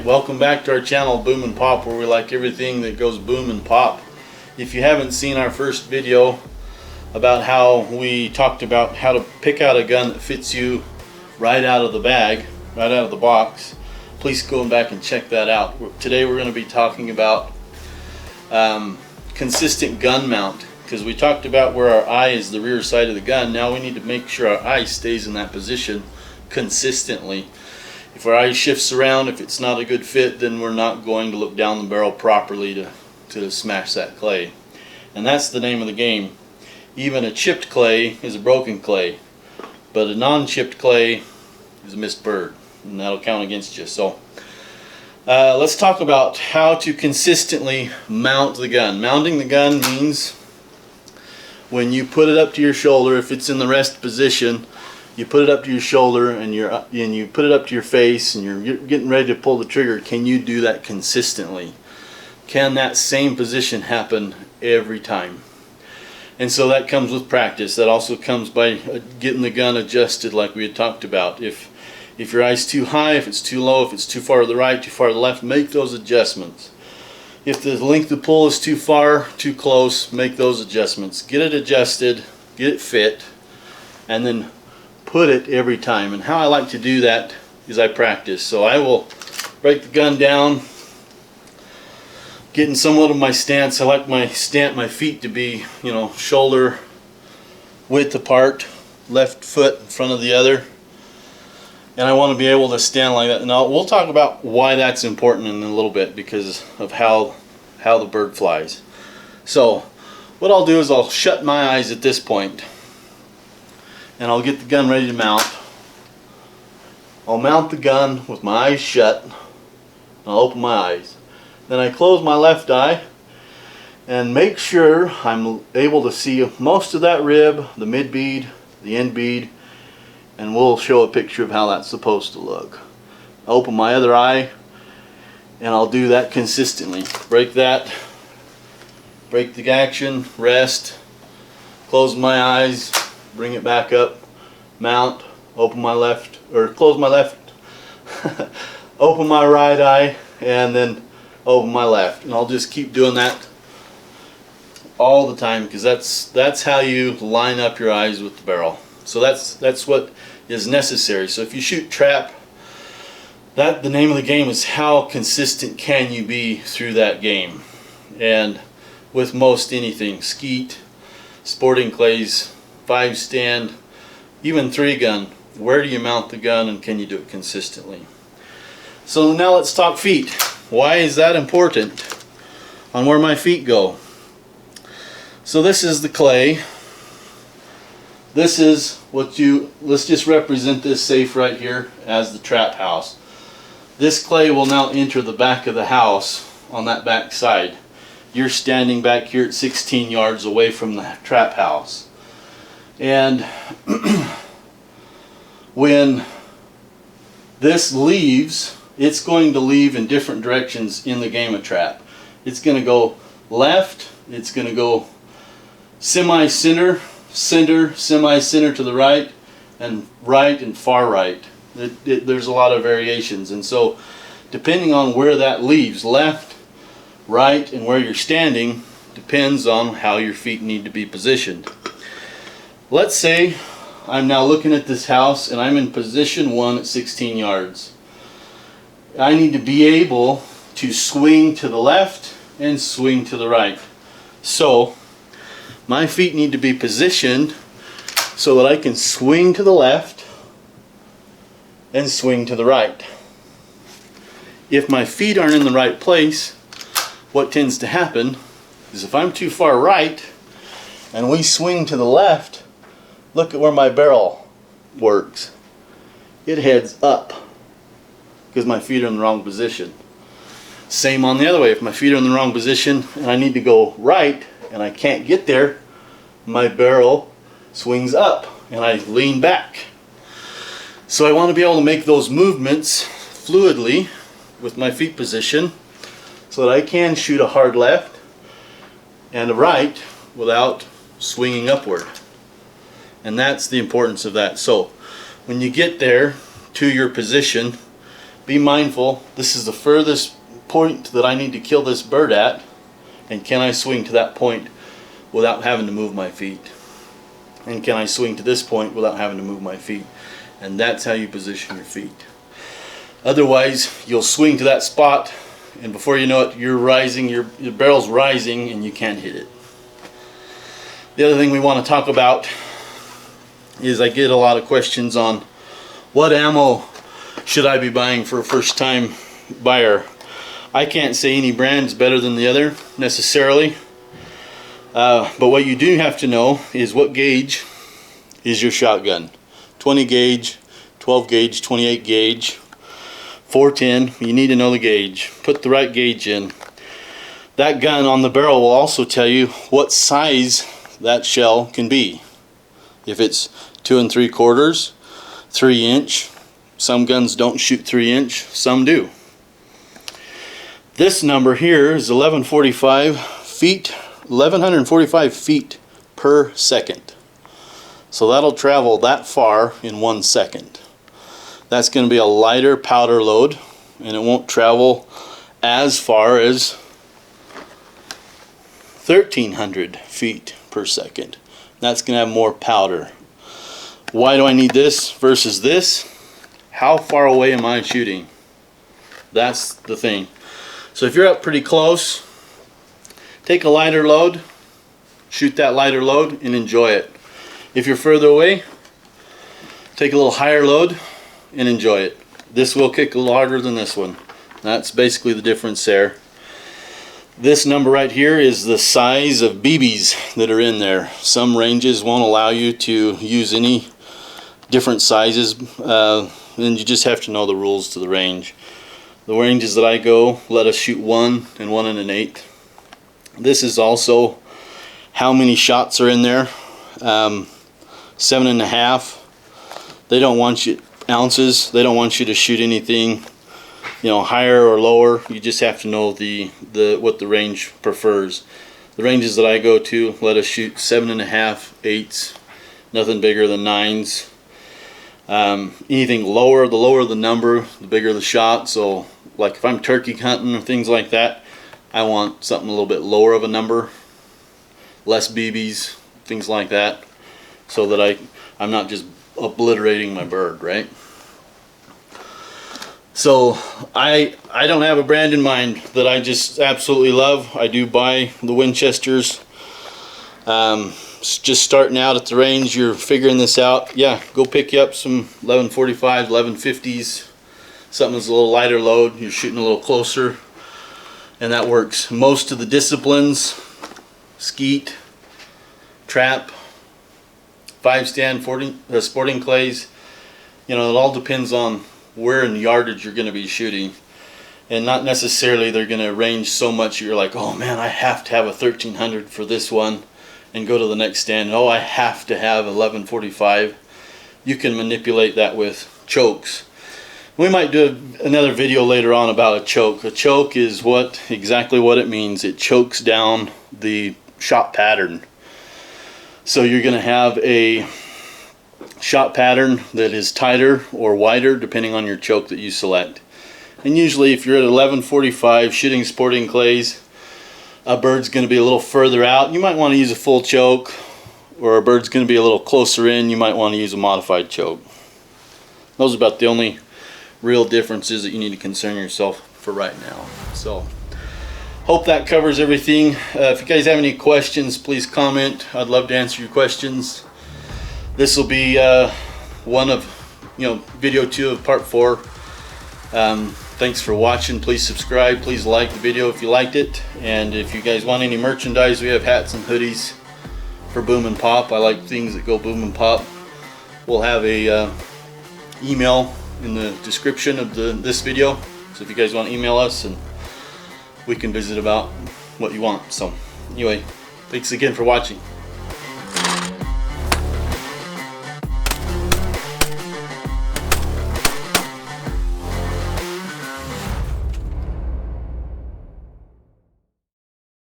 welcome back to our channel Boom and Pop, where we like everything that goes boom and pop. If you haven't seen our first video about how we talked about how to pick out a gun that fits you right out of the bag, right out of the box, please go back and check that out. Today we're going to be talking about consistent gun mount, because we talked about where our eye is the rear side of the gun. Now we need to make sure our eye stays in that position consistently. If our eye shifts around, if it's not a good fit, then we're not going to look down the barrel properly to smash that clay. And that's the name of the game. Even a chipped clay is a broken clay, but a non-chipped clay is a missed bird, and that'll count against you. So let's talk about how to consistently mount the gun. Mounting the gun means when you put it up to your shoulder, if it's in the rest position, you put it up to your shoulder and you put it up to your face and you're getting ready to pull the trigger. Can you do that consistently? Can that same position happen every time? And so that comes with practice. That also comes by getting the gun adjusted, like we had talked about. If your eye's too high, if it's too low, if it's too far to the right, too far to the left, make those adjustments. If the length of pull is too far, too close, make those adjustments. Get it adjusted, get it fit, and then put it every time. And how I like to do that is I practice. So I will break the gun down, get in somewhat of my stance. I like my feet to be, shoulder width apart, left foot in front of the other. And I want to be able to stand like that. Now we'll talk about why that's important in a little bit, because of how the bird flies. So what I'll do is I'll shut my eyes at this point, and I'll get the gun ready to mount. I'll mount the gun with my eyes shut. I'll open my eyes. Then I close my left eye and make sure I'm able to see most of that rib, the mid bead, the end bead, and we'll show a picture of how that's supposed to look. I'll open my other eye, and I'll do that consistently. Break that, break the action, rest, close my eyes, bring it back up, mount, open my left, or close my left, open my right eye, and then open my left. And I'll just keep doing that all the time, because that's how you line up your eyes with the barrel. So that's what is necessary. So if you shoot trap, the name of the game is how consistent can you be through that game. And with most anything, skeet, sporting clays, 5-stand, even 3-gun, where do you mount the gun, and can you do it consistently? So now let's talk feet. Why is that important on where my feet go? So this is the clay. This is let's just represent this safe right here as the trap house. This clay will now enter the back of the house on that back side. You're standing back here at 16 yards away from the trap house. And when this leaves, it's going to leave in different directions in the game of trap. It's going to go left, it's going to go semi-center, center, semi-center to the right and far right. There's a lot of variations, and so depending on where that leaves, left, right, and where you're standing, depends on how your feet need to be positioned. Let's say I'm now looking at this house and I'm in position 1 at 16 yards. I need to be able to swing to the left and swing to the right. So my feet need to be positioned so that I can swing to the left and swing to the right. If my feet aren't in the right place, what tends to happen is if I'm too far right and we swing to the left, look at where my barrel works. It heads up because my feet are in the wrong position. Same on the other way. If my feet are in the wrong position and I need to go right and I can't get there, my barrel swings up and I lean back. So I want to be able to make those movements fluidly with my feet position so that I can shoot a hard left and a right without swinging upward. And that's the importance of that. So when you get there to your position, be mindful, this is the furthest point that I need to kill this bird at, and can I swing to that point without having to move my feet? And can I swing to this point without having to move my feet? And that's how you position your feet. Otherwise, you'll swing to that spot, and before you know it, you're rising, your barrel's rising, and you can't hit it. The other thing we want to talk about is I get a lot of questions on what ammo should I be buying for a first-time buyer. I can't say any brand's better than the other necessarily, but what you do have to know is what gauge is your shotgun. 20 gauge, 12 gauge, 28 gauge, 410. You need to know the gauge. Put the right gauge in. That gun on the barrel will also tell you what size that shell can be. If it's 2 3/4, 3 inch. Some guns don't shoot 3 inch, some do. This number here is 1145 feet per second. So that'll travel that far in 1 second. That's going to be a lighter powder load, and it won't travel as far as 1300 feet per second. That's going to have more powder. Why do I need this versus this? How far away am I shooting? That's the thing. So if you're up pretty close, take a lighter load, shoot that lighter load, and enjoy it. If you're further away, take a little higher load and enjoy it. This will kick a little harder than this one. That's basically the difference there. This number right here is the size of BBs that are in there. Some ranges won't allow you to use any different sizes, and you just have to know the rules to the range. The ranges that I go let us shoot 1 and 1 1/8. This is also how many shots are in there. 7.5. They don't want you ounces. They don't want you to shoot anything, you know, higher or lower. You just have to know what the range prefers. The ranges that I go to let us shoot 7.5, 8s, nothing bigger than 9s. Anything lower, the lower the number, the bigger the shot. So like if I'm turkey hunting or things like that, I want something a little bit lower of a number, less BBs, things like that, so that I'm not just obliterating my bird, right? So I don't have a brand in mind that I just absolutely love. I do buy the Winchesters. Just starting out at the range, you're figuring this out, yeah, go pick you up some 1145s, 1150s, something that's a little lighter load. You're shooting a little closer, and that works. Most of the disciplines, skeet, trap, 5-stand, sporting clays, you know, it all depends on where in yardage you're going to be shooting, and not necessarily they're going to range so much you're like, oh man, I have to have a 1300 for this one, and go to the next stand, oh I have to have 1145. You can manipulate that with chokes. We might do another video later on about a choke. A choke is exactly what it means. It chokes down the shot pattern. So you're going to have a shot pattern that is tighter or wider depending on your choke that you select. And usually if you're at 1145 shooting sporting clays, a bird's going to be a little further out, you might want to use a full choke, or a bird's going to be a little closer in, you might want to use a modified choke. Those are about the only real differences that you need to concern yourself for right now. So hope that covers everything. If you guys have any questions, please comment. I'd love to answer your questions. This will be one of, video 2 of part 4. Thanks for watching. Please subscribe. Please like the video if you liked it. And if you guys want any merchandise, we have hats and hoodies for Boom and Pop. I like things that go boom and pop. We'll have a email in the description of this video. So if you guys want to email us, and we can visit about what you want. So anyway, thanks again for watching.